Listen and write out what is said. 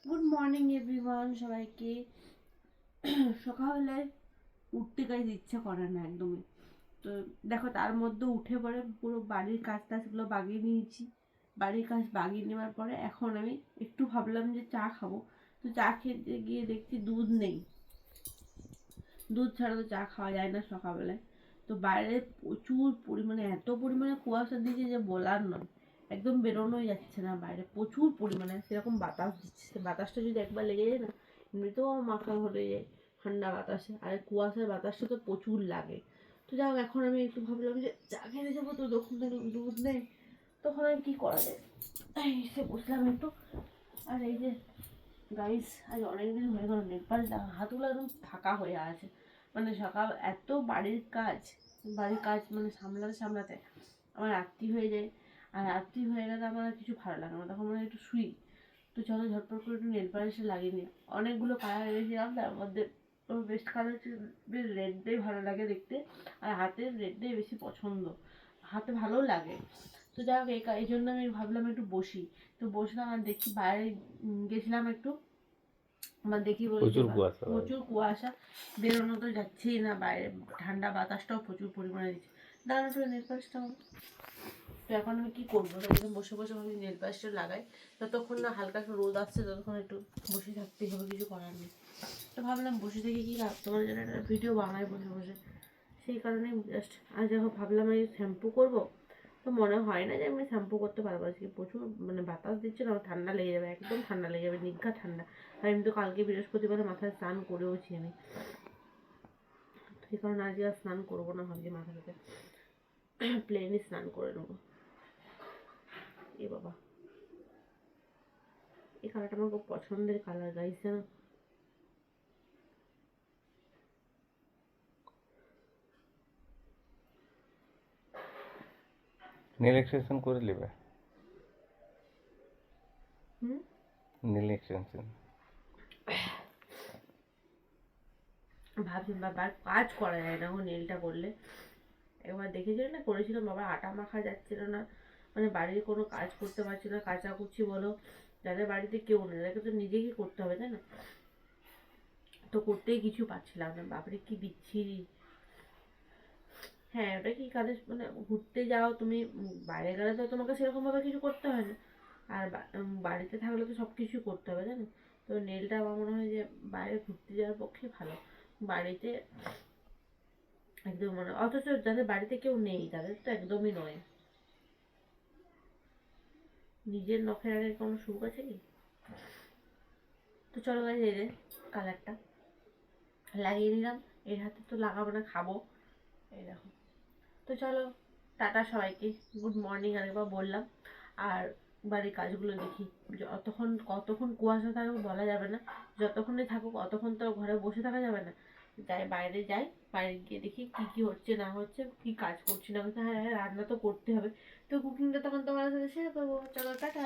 Good morning everyone সবাইকে। সকালবেলায় উঠতে গাইজ ইচ্ছা করে না একদমই। তো দেখো তার মধ্যে উঠে পড়ে পুরো বাড়ির কাজ টাজগুলো বাগিয়ে নিয়েছি। বাড়ির কাজ বাগিয়ে নেওয়ার পরে এখন আমি একটু ভাবলাম যে চা খাবো। তো চা খেতে গিয়ে দেখছি দুধ নেই। দুধ ছাড়া তো চা খাওয়া যায় না সকালবেলায়। তো বাইরে প্রচুর পরিমাণে এত পরিমাণে কুয়াশা দিয়েছে যে বলার নয়। একদম বেরোনোই যাচ্ছে না বাইরে, প্রচুর পরিমাণে সেরকম বাতাস দিচ্ছে। সে বাতাসটা যদি একবার লেগে যায় না, এমনিতেও আমার মাথা ধরে যায় ঠান্ডা বাতাসে, আর কুয়াশার বাতাসটা তো প্রচুর লাগে। তো যাই হোক, এখন আমি একটু ভাবলাম যে চা খেতে যাবো, তো তখন দেখলাম দুধ নেই। তখন আমি কী করা যায়, এসে বসলাম একটু। আর এই যে গাইস, আজ অনেকদিন হয়ে গেল নেপাল হাতগুলো একদম ফাঁকা হয়ে আছে। মানে সকাল এত বাড়ির কাজ মানে সামলাতে সামলাতে আমার রাত্রি হয়ে যায়। আর রাত্রি হয়ে গেলে আমার আর কিছু ভালো লাগে না, তখন মানে একটু শুই। তো চলো ঝটপট করে একটু নেল পালিশে লাগিয়ে নিই। অনেকগুলো কালার এনেছিলাম, তার মধ্যে বেস্ট কালার হচ্ছে রেডটাই ভালো লাগে দেখতে। আর হাতের রেডটাই বেশি পছন্দ, হাতে ভালো লাগে। তো যাই হোক, এই জন্য আমি ভাবলাম একটু বসি। তো বসলাম আর দেখি বাইরে গেছিলাম একটু, আমার দেখি বলে যে প্রচুর কুয়াশা ভাই। প্রচুর কুয়াশা, বেরোনো তো যাচ্ছেই না বাইরে। ঠান্ডা বাতাসটাও প্রচুর পরিমাণে দিচ্ছে। দাঁড়ানো তো নেল পালিশটা। তো এখন আমি কী করবো, একদম বসে বসে ভাবি নেল পালিশটা লাগাই। যতক্ষণ না হালকা একটু রোদ আসছে ততক্ষণ একটু বসে থাকতেই হবে, কিছু করার নেই। তো ভাবলাম বসে থেকে কি লাভ, তোমার জন্য একটা ভিডিও বানাই বসে বসে। সেই কারণেই জাস্ট আজ যখন ভাবলাম আমি শ্যাম্পু করবো, তো মনে হয় না যে আমি শ্যাম্পু করতে পারবো। আজকে প্রচুর মানে বাতাস দিচ্ছে না, ঠান্ডা লেগে যাবে, একদম ঠান্ডা লেগে যাবে, নিঘা ঠান্ডা। আর আমি তো কালকে বৃহস্পতিবার মাথায় স্নান করেওছি আমি, সেই কারণে আজকে আর স্নান করবো না, ভাবছি মাথাটাতে প্লেনই স্নান করে নেবো। এ বাবা, এই কালারটা আমার খুব পছন্দের কালার গাইস, জানো। নীল এক্সটেনশন করে নেবে। হুম, নীল এক্সটেনশন ভাবছি বাবার কাজ করা যায় না ও নেলটা করলে। একবার দেখেছিল না, করেছিলাম, বাবা আটা মাখা যাচ্ছিল না। মানে বাড়ির কোনো কাজ করতে পারছি না, কাচাকুচি বলো, যাদের বাড়িতে কেউ নেই তাদেরকে তো নিজেকেই করতে হবে, তাই না? তো করতেই কিছু পারছিলাম না, বাপরে কি বিচ্ছিরি। হ্যাঁ, ওটা কি কাদের মানে ঘুরতে যাও তুমি, বাইরে গেলে তো তোমাকে সেরকম ভাবে কিছু করতে হয় না। আর বাড়িতে থাকলে তো সব কিছু করতে হবে, তাই না? তো নেলটা আমার মনে হয় যে বাইরে ঘুরতে যাওয়ার পক্ষে ভালো। বাড়িতে একদম মানে, অথচ যাদের বাড়িতে কেউ নেই তাদের তো একদমই নয়। নিজের নখের আগে কোনো সুখ আছে কি? তো চলো গাইজ, এই যে কালারটা লাগিয়ে নিলাম। এর হাতে তো লাগাবো না, খাবো। এই দেখো। তো চলো, টাটা সবাইকে, গুড মর্নিং আরেকবার বললাম। আর বাড়ির কাজগুলো দেখি। যতক্ষণ কতক্ষণ কুয়াশা থাকবে বলা যাবে না, যতক্ষণই থাকুক অতক্ষণ তো ঘরে বসে থাকা যাবে না। যাই বাইরে যাই, বাইরে গিয়ে দেখি কি কি হচ্ছে না হচ্ছে, কি কাজ করছি না করছি। হ্যাঁ হ্যাঁ, রান্না তো করতে হবে। তো কুকিংটা তখন তোমার সাথে শেয়ার করবো। চলো টাটা।